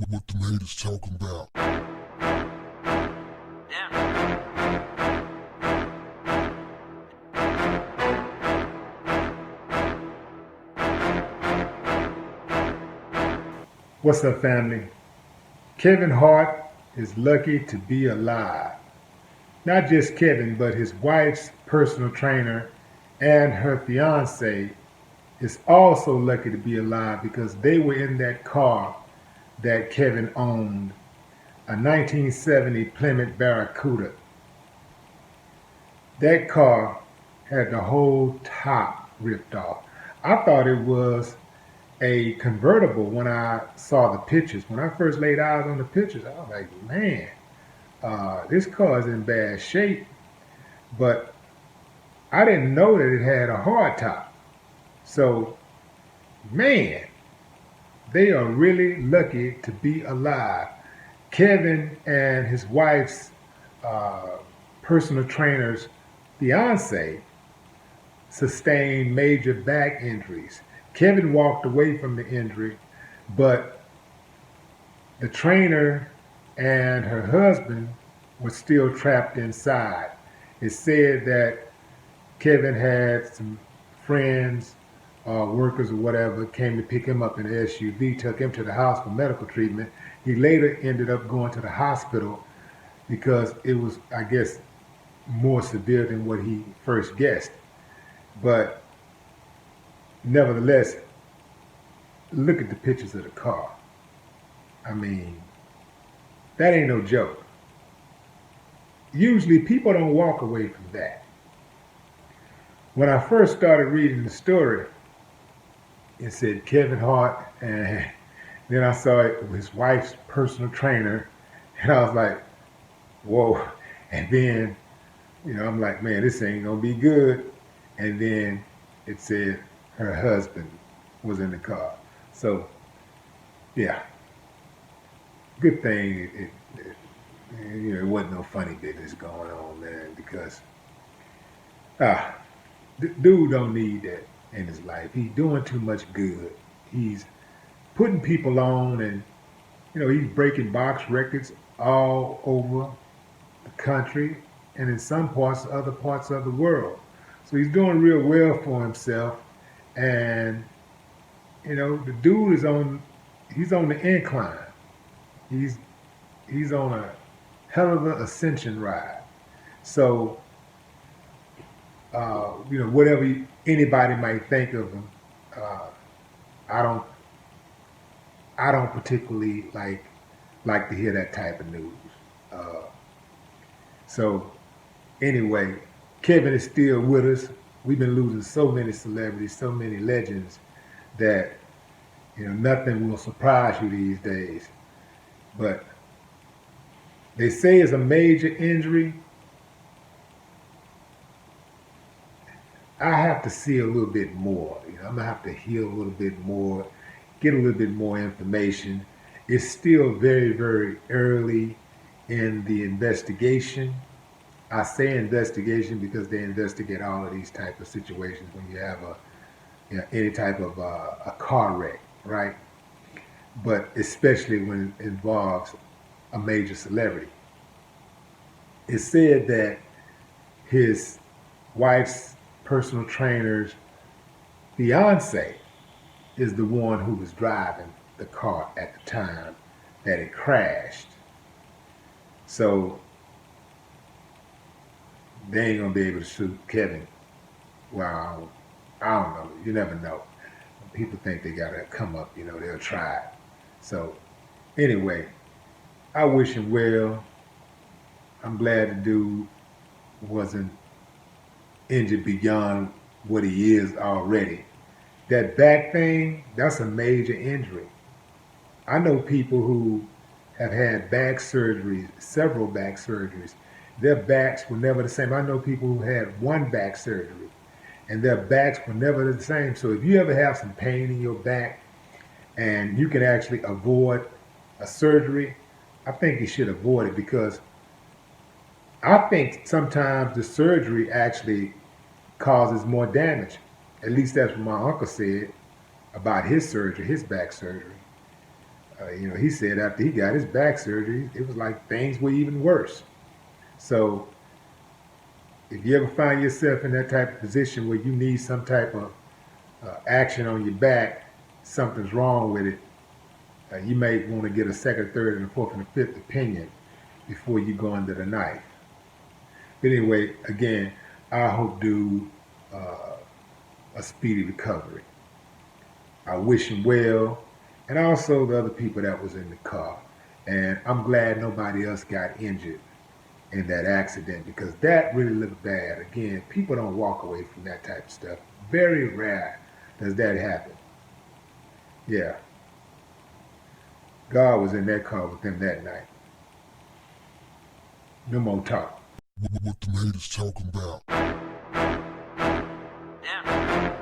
what the haters talking about. What's up, family? Kevin Hart is lucky to be alive. Not just Kevin, but his wife's personal trainer and her fiance is also lucky to be alive because they were in that car that Kevin owned, a 1970 Plymouth Barracuda. That car had the whole top ripped off. I thought it was a convertible when I saw the pictures. When I first laid eyes on the pictures, I was like, man, this car is in bad shape. But I didn't know that it had a hard top. So, man, they are really lucky to be alive. Kevin and his wife's uh, personal trainer's fiance sustained major back injuries. Kevin walked away from the injury, but the trainer and her husband were still trapped inside. It said that Kevin had some friends, workers or whatever, came to pick him up in an SUV, took him to the house for medical treatment. He later ended up going to the hospital because it was, I guess, more severe than what he first guessed. But nevertheless, look at the pictures of the car. I mean, that ain't no joke. Usually people don't walk away from that. When I first started reading the story, it said Kevin Hart, and then I saw it with his wife's personal trainer, and I was like, whoa. And then, I'm like, man, this ain't gonna be good. And then it said her husband was in the car. So, yeah, good thing it wasn't no funny business going on, man, because ah, dude don't need that in his life. He's doing too much good. He's putting people on, and he's breaking box records all over the country and in some parts, other parts of the world. So he's doing real well for himself, and the dude he's on the incline. He's he's on a hell of an ascension ride. So whatever anybody might think of him, uh, I don't I don't particularly like to hear that type of news. Uh, so anyway, Kevin is still with us. We've been losing so many celebrities, so many legends that nothing will surprise you these days. But they say it's a major injury. I have to see a little bit more. I'm gonna have to hear a little bit more, get a little bit more information. It's still very, very early in the investigation. I say investigation because they investigate all of these type of situations when you have any type of a car wreck, right? But especially when it involves a major celebrity. It said that his wife's personal trainer's fiance is the one who was driving the car at the time that it crashed. So they ain't gonna be able to sue Kevin. Well, I don't know. You never know. People think they gotta come up. They'll try it. So anyway, I wish him well. I'm glad the dude wasn't injured beyond what he is already. That back thing, that's a major injury. I know people who have had back surgeries, several back surgeries. Their backs were never the same. I know people who had one back surgery and their backs were never the same. So if you ever have some pain in your back and you can actually avoid a surgery, I think you should avoid it because I think sometimes the surgery actually causes more damage. At least that's what my uncle said about his surgery, his back surgery. He said after he got his back surgery, it was like things were even worse. So if you ever find yourself in that type of position where you need some type of action on your back, something's wrong with it, you may want to get a second, third, and a fourth, and a fifth opinion before you go under the knife. But anyway, again, I hope dude a speedy recovery. I wish him well, and also the other people that was in the car. And I'm glad nobody else got injured in that accident because that really looked bad. Again, people don't walk away from that type of stuff. Very rare does that happen. Yeah, God was in that car with them that night. No more talk. What the haters talking about? Yeah.